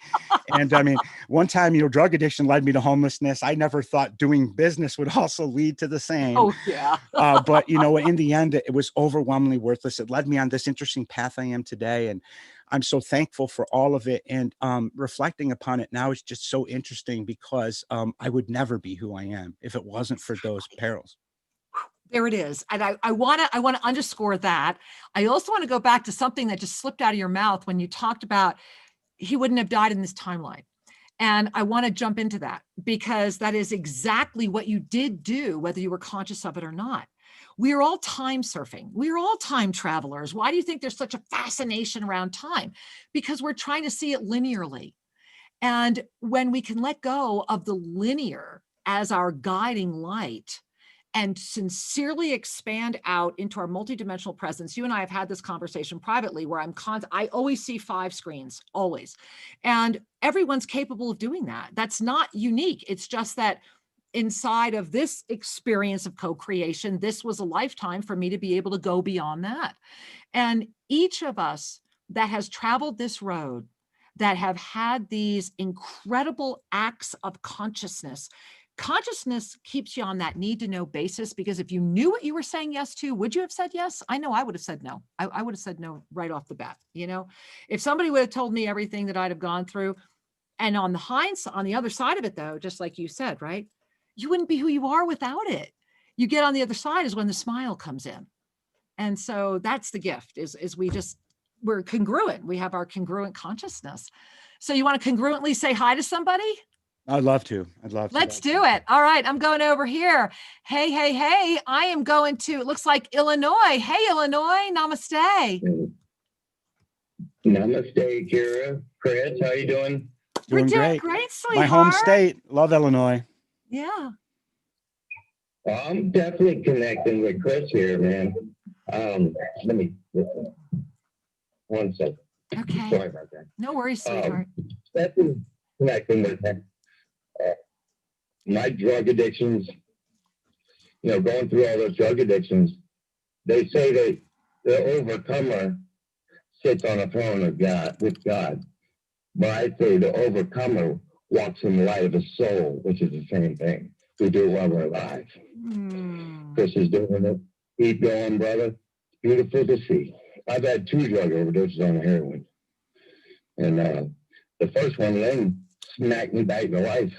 And I mean, one time, drug addiction led me to homelessness. I never thought doing business would also lead to the same. Oh, yeah. But in the end, it was overwhelmingly worthless. It led me on this interesting path I am today. And I'm so thankful for all of it. And reflecting upon it now is just so interesting, because I would never be who I am if it wasn't for those perils. There it is. And I want to underscore that. I also want to go back to something that just slipped out of your mouth when you talked about he wouldn't have died in this timeline. And I want to jump into that, because that is exactly what you did do, whether you were conscious of it or not. We are all time surfing. We are all time travelers. Why do you think there's such a fascination around time? Because we're trying to see it linearly. And when we can let go of the linear as our guiding light and sincerely expand out into our multidimensional presence. You and I have had this conversation privately where I always see 5 screens, always. And everyone's capable of doing that. That's not unique. It's just that inside of this experience of co-creation, this was a lifetime for me to be able to go beyond that. And each of us that has traveled this road, that have had these incredible acts of consciousness keeps you on that need to know basis, because if you knew what you were saying yes to, would you have said yes? I know I would have said no. I would have said no right off the bat. If somebody would have told me everything that I'd have gone through, and on the other side of it though, just like you said, right? You wouldn't be who you are without it. You get on the other side is when the smile comes in. And so that's the gift is we're congruent. We have our congruent consciousness. So you want to congruently say hi to somebody? I'd love to. Let's do it. All right. I'm going over here. Hey. I am going to, it looks like Illinois. Hey, Illinois. Namaste. Namaste, Kira. Chris, how you doing? We're doing great, sweetheart. My home state. Love Illinois. Yeah. Well, I'm definitely connecting with Chris here, man. Let me listen. 1 second. Okay. Sorry about that. No worries, sweetheart. Definitely connecting with him. My drug addictions, going through all those drug addictions, they say that the overcomer sits on a throne of God with God. But I say the overcomer walks in the light of the soul, which is the same thing. We do it while we're alive. Chris is doing it. Keep going, brother. It's beautiful to see. I've had 2 drug overdoses on heroin. And the first one, Lynn smacked me back to life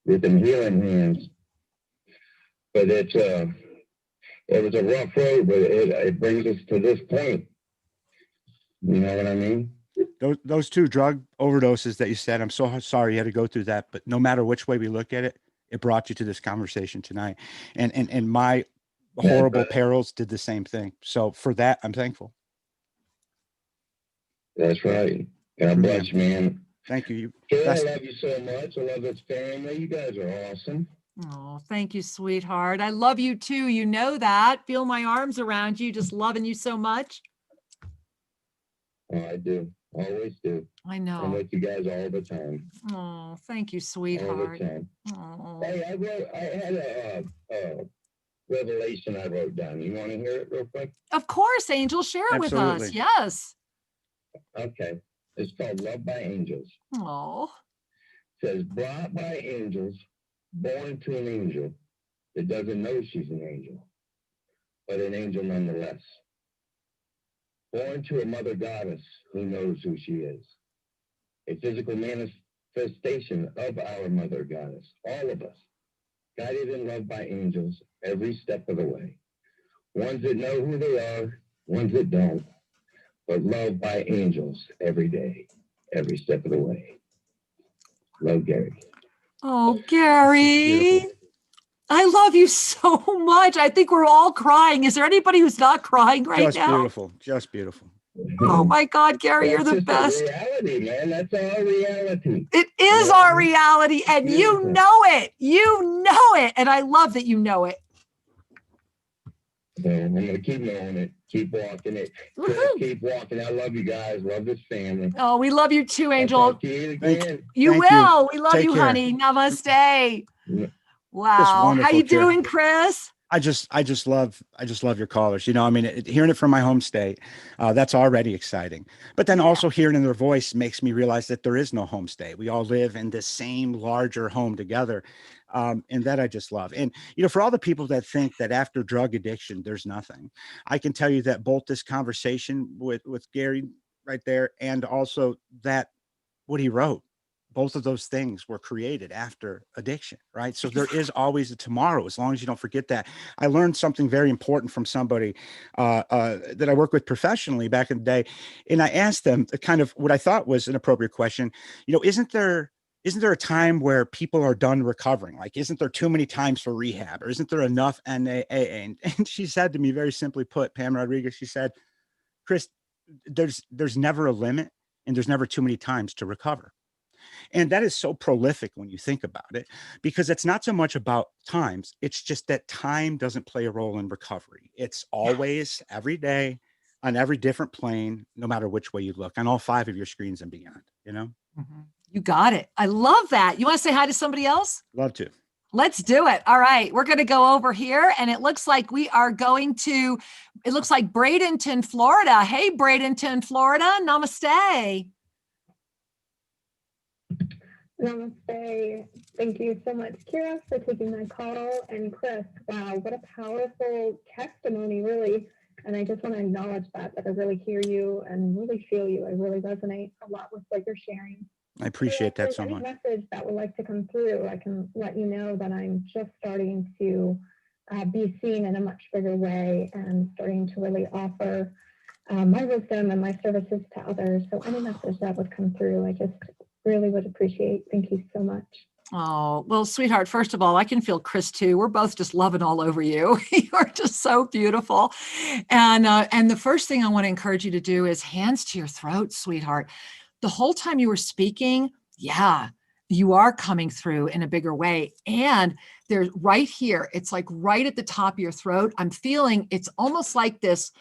with them healing hands. But it was a rough road, but it brings us to this point. You know what I mean? Those 2 drug overdoses that you said, I'm so sorry you had to go through that, but no matter which way we look at it, it brought you to this conversation tonight. And my horrible perils did the same thing. So for that, I'm thankful. That's right. God bless you, man. Thank you. I love you so much. I love this family. You guys are awesome. Oh, thank you, sweetheart. I love you too. You know that. Feel my arms around you, just loving you so much. Oh, I do. Always do. I know. I'm with you guys all the time. Oh, thank you, sweetheart. All the time. Oh. Hey, I had a revelation I wrote down. You want to hear it real quick? Of course, Angel. Share it with us. Absolutely. Yes. Okay. It's called Love by Angels. Oh. It says, brought by angels, born to an angel that doesn't know she's an angel, but an angel nonetheless. Born to a mother goddess who knows who she is. A physical manifestation of our mother goddess, all of us, guided and loved by angels every step of the way. Ones that know who they are, ones that don't, but loved by angels every day, every step of the way. Love, Gary. Oh, Gary. I love you so much. I think we're all crying. Is there anybody who's not crying right Just now? beautiful. Just beautiful. Oh my God, Gary, you're That's the just best. reality, man. That's our reality. It is our reality, and you Beautiful. know it. You know it. And I love that you know it. So I'm gonna keep knowing it, keep walking it, Woohoo. keep walking. I love you guys. Love this family. Oh, we love you too, I'll Angel. talk to you Thank again. You Thank will. you. We love Take you, care. honey. Namaste. Yeah. Wow. How wonderful, you Karen. doing, Chris? I just love your callers. You know, I mean, hearing it from my home state, that's already exciting. But then also hearing in their voice makes me realize that there is no home state. We all live in the same larger home together. And that I just love. And, you know, for all the people that think that after drug addiction, there's nothing, I can tell you that both this conversation with Gary right there, and also that what he wrote, both of those things were created after addiction, right? So there is always a tomorrow, as long as you don't forget that. I learned something very important from somebody that I work with professionally back in the day. And I asked them kind of what I thought was an appropriate question. You know, isn't there a time where people are done recovering? Like, isn't there too many times for rehab, or isn't there enough NAA? And she said to me, very simply put, Pam Rodriguez, she said, Chris, there's never a limit, and there's never too many times to recover. And that is so prolific when you think about it, because it's not so much about times. It's just that time doesn't play a role in recovery. It's always every day on every different plane, no matter which way you look, on all 5 of your screens and beyond, you know? Mm-hmm. You got it. I love that. You want to say hi to somebody else? Love to. Let's do it. All right. We're going to go over here, and it looks like we are going to, it looks like Bradenton, Florida. Hey, Bradenton, Florida. Namaste. Namaste. Thank you so much, Kira, for taking my call. And Chris, wow, what a powerful testimony, really. And I just want to acknowledge that I really hear you and really feel you. I really resonate a lot with what you're sharing. I appreciate that so any much. message that would like to come through, I can let you know that I'm just starting to be seen in a much bigger way and starting to really offer my wisdom and my services to others. So any message that would come through, I just really would appreciate. Thank you so much. Oh, well, sweetheart, first of all, I can feel Chris too. We're both just loving all over you. You're just so beautiful. And the first thing I want to encourage you to do is hands to your throat, sweetheart. The whole time you were speaking, yeah, you are coming through in a bigger way. And there's right here, it's like right at the top of your throat. I'm feeling it's almost like this.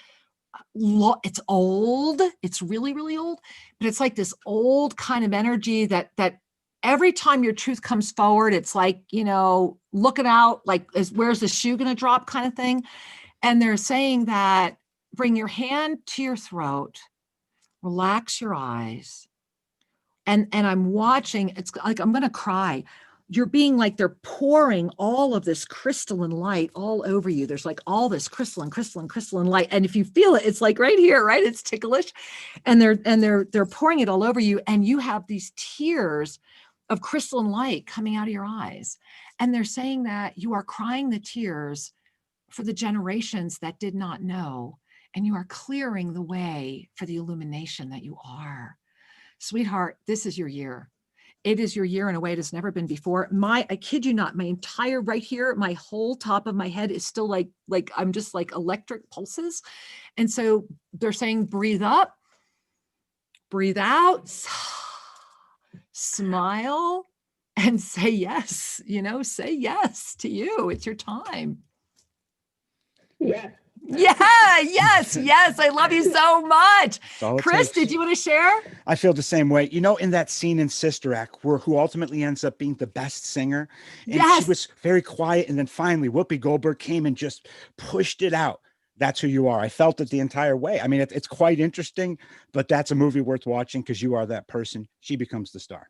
It's old. It's really, really old, but it's like this old kind of energy that every time your truth comes forward, it's like, you know, looking out, like, where's the shoe going to drop kind of thing. And they're saying that bring your hand to your throat, relax your eyes. And I'm watching, it's like, I'm going to cry. You're being like, they're pouring all of this crystalline light all over you. There's like all this crystalline light. And if you feel it, it's like right here, right? It's ticklish. And they're pouring it all over you. And you have these tears of crystalline light coming out of your eyes. And they're saying that you are crying the tears for the generations that did not know. And you are clearing the way for the illumination that you are. Sweetheart, this is your year. It is your year in a way it has never been before. I kid you not, my entire right here, my whole top of my head is still like I'm just like electric pulses. And so they're saying, breathe up, breathe out, smile, and say yes, say yes to you. It's your time. Yes. Yeah, yes. I love you so much. Chris, did you want to share? I feel the same way. You know, in that scene in Sister Act, who ultimately ends up being the best singer, and yes. she was very quiet, and then finally Whoopi Goldberg came and just pushed it out. That's who you are. I felt it the entire way. I mean, it's quite interesting, but that's a movie worth watching because you are that person. She becomes the star.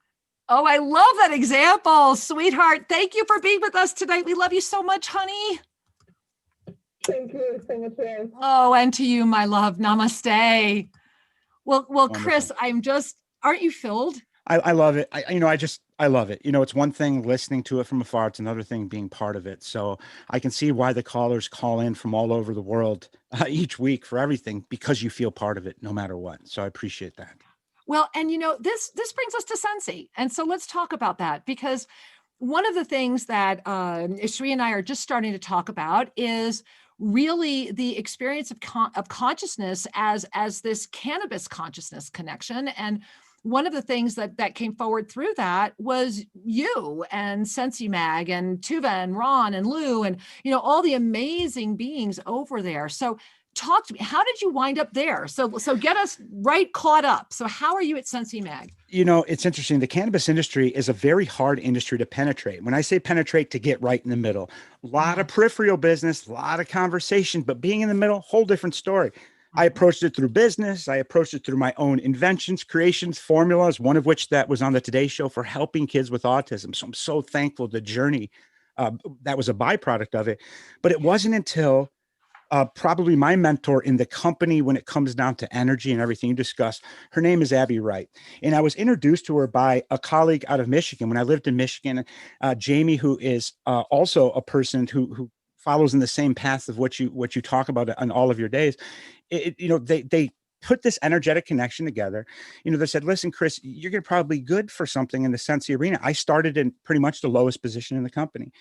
Oh, I love that example, sweetheart. Thank you for being with us tonight. We love you so much, honey. Thank you so much, Rose. Oh, and to you, my love. Namaste. Well, Wonderful. Chris, aren't you filled? I love it. I love it. It's one thing listening to it from afar. It's another thing being part of it. So I can see why the callers call in from all over the world each week for everything, because you feel part of it no matter what. So I appreciate that. Well, and this brings us to Scentsy. And so let's talk about that, because one of the things that Sri and I are just starting to talk about is really the experience of consciousness as this cannabis consciousness connection. And one of the things that came forward through that was you and Sensi Mag and Tuva and Ron and Lou and, all the amazing beings over there. So talk to me. How did you wind up there? So get us right caught up. So how are you at Sensi Mag? It's interesting. The cannabis industry is a very hard industry to penetrate. When I say penetrate, to get right in the middle, a lot of peripheral business, a lot of conversation, but being in the middle, whole different story. I approached it through business. I approached it through my own inventions, creations, formulas, one of which that was on the Today Show for helping kids with autism. So I'm so thankful the journey that was a byproduct of it. But it wasn't until probably my mentor in the company, when it comes down to energy and everything you discussed, her name is Abby Wright. And I was introduced to her by a colleague out of Michigan when I lived in Michigan, Jamie, who is also a person who follows in the same path of what you talk about on all of your days. They put this energetic connection together. They said, listen, Chris, you're going to probably be good for something in the Scentsy arena. I started in pretty much the lowest position in the company.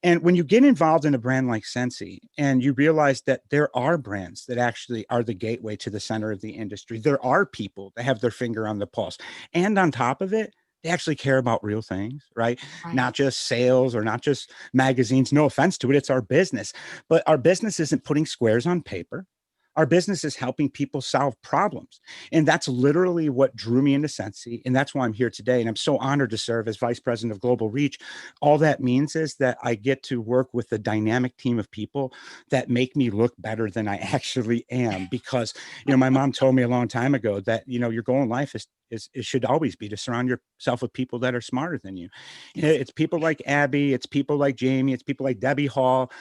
And when you get involved in a brand like Scentsy and you realize that there are brands that actually are the gateway to the center of the industry, there are people that have their finger on the pulse. And on top of it, they actually care about real things, right? Not just sales or not just magazines. No offense to it. It's our business. But our business isn't putting squares on paper. Our business is helping people solve problems. And that's literally what drew me into Scentsy. And that's why I'm here today. And I'm so honored to serve as Vice President of Global Reach. All that means is that I get to work with a dynamic team of people that make me look better than I actually am. Because, my mom told me a long time ago that, your goal in life is it should always be to surround yourself with people that are smarter than you. It's people like Abby, it's people like Jamie, it's people like Debbie Hall,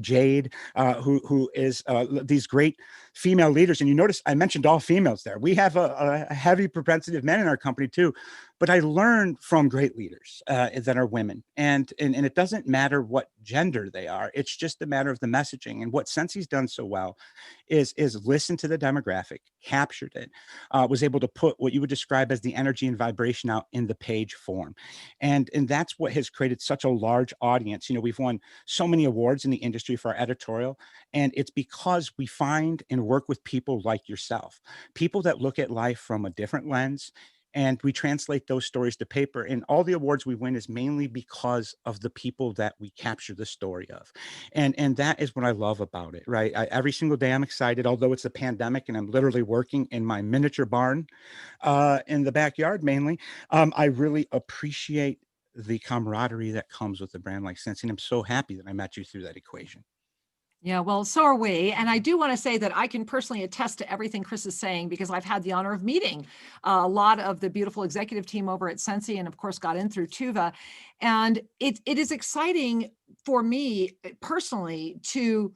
Jade, who is these great female leaders. And you notice I mentioned all females there. We have a heavy propensity of men in our company too. But I learned from great leaders that are women. And it doesn't matter what gender they are. It's just a matter of the messaging. And what Sensi's done so well is listen to the demographic, captured it, was able to put what you would describe as the energy and vibration out in the page form. And that's what has created such a large audience. We've won so many awards in the industry for our editorial. And it's because we find and work with people like yourself, people that look at life from a different lens. And we translate those stories to paper. And all the awards we win is mainly because of the people that we capture the story of. And that is what I love about it, right? Every single day I'm excited, although it's a pandemic and I'm literally working in my miniature barn in the backyard mainly. I really appreciate the camaraderie that comes with a brand like Sensi. And I'm so happy that I met you through that equation. Yeah, well, so are we. And I do want to say that I can personally attest to everything Chris is saying, because I've had the honor of meeting a lot of the beautiful executive team over at Sensi, and of course got in through Tuva. And it is exciting for me personally to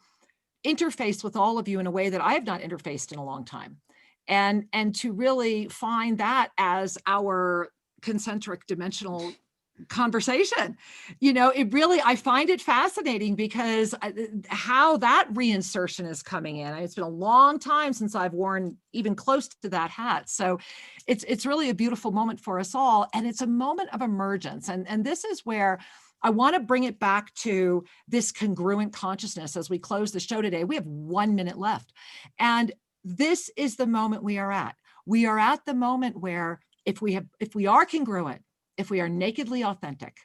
interface with all of you in a way that I have not interfaced in a long time. And to really find that as our concentric dimensional conversation. I find it fascinating because how that reinsertion is coming in. It's been a long time since I've worn even close to that hat. So it's really a beautiful moment for us all. And it's a moment of emergence. And this is where I want to bring it back to this congruent consciousness as we close the show today. We have 1 minute left. And this is the moment we are at. We are at the moment where if we are congruent, if we are nakedly authentic,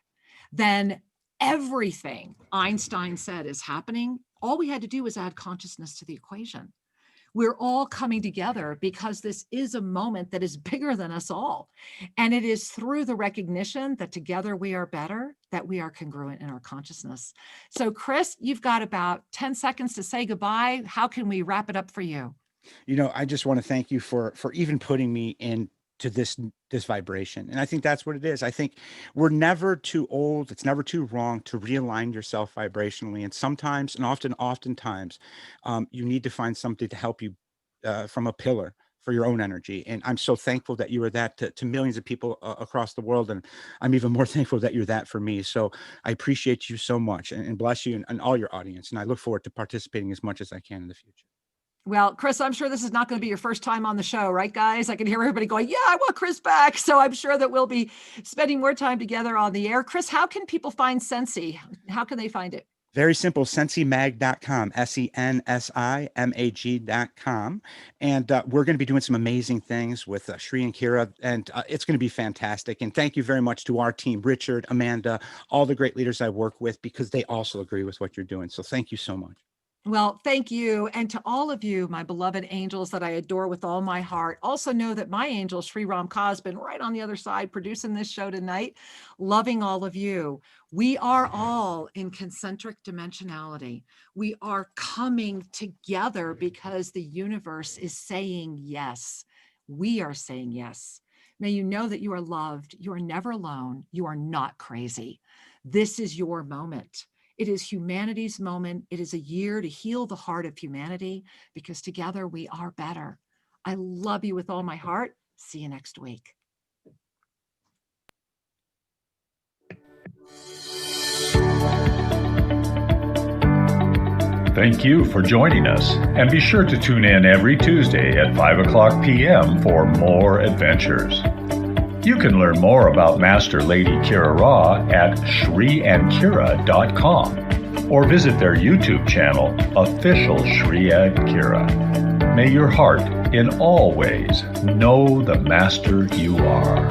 then everything Einstein said is happening. All we had to do was add consciousness to the equation. We're all coming together because this is a moment that is bigger than us all. And it is through the recognition that together we are better, that we are congruent in our consciousness. So Chris, you've got about 10 seconds to say goodbye. How can we wrap it up for you? I just want to thank you for even putting me into this vibration. And I think that's what it is. I think we're never too old. It's never too wrong to realign yourself vibrationally. And sometimes, and oftentimes, you need to find something to help you from a pillar for your own energy. And I'm so thankful that you are that to millions of people across the world. And I'm even more thankful that you're that for me. So I appreciate you so much, and bless you and all your audience. And I look forward to participating as much as I can in the future. Well, Chris, I'm sure this is not going to be your first time on the show, right, guys? I can hear everybody going, yeah, I want Chris back. So I'm sure that we'll be spending more time together on the air. Chris, how can people find Scensi? How can they find it? Very simple, sensymag.com, sensimag.com. And we're going to be doing some amazing things with Shri and Kira, and it's going to be fantastic. And thank you very much to our team, Richard, Amanda, all the great leaders I work with, because they also agree with what you're doing. So thank you so much. Well, thank you. And to all of you, my beloved angels that I adore with all my heart, also know that my angel, Sri Ram Ka, has been right on the other side producing this show tonight, loving all of you. We are all in concentric dimensionality. We are coming together because the universe is saying yes. We are saying yes. May you know that you are loved. You are never alone. You are not crazy. This is your moment. It is humanity's moment. It is a year to heal the heart of humanity, because together we are better. I love you with all my heart. See you next week. Thank you for joining us, and be sure to tune in every Tuesday at 5 p.m. for more adventures. You can learn more about Master Lady Kira Ra at shriandkira.com or visit their YouTube channel, Official Shri and Kira. May your heart in all ways know the Master you are.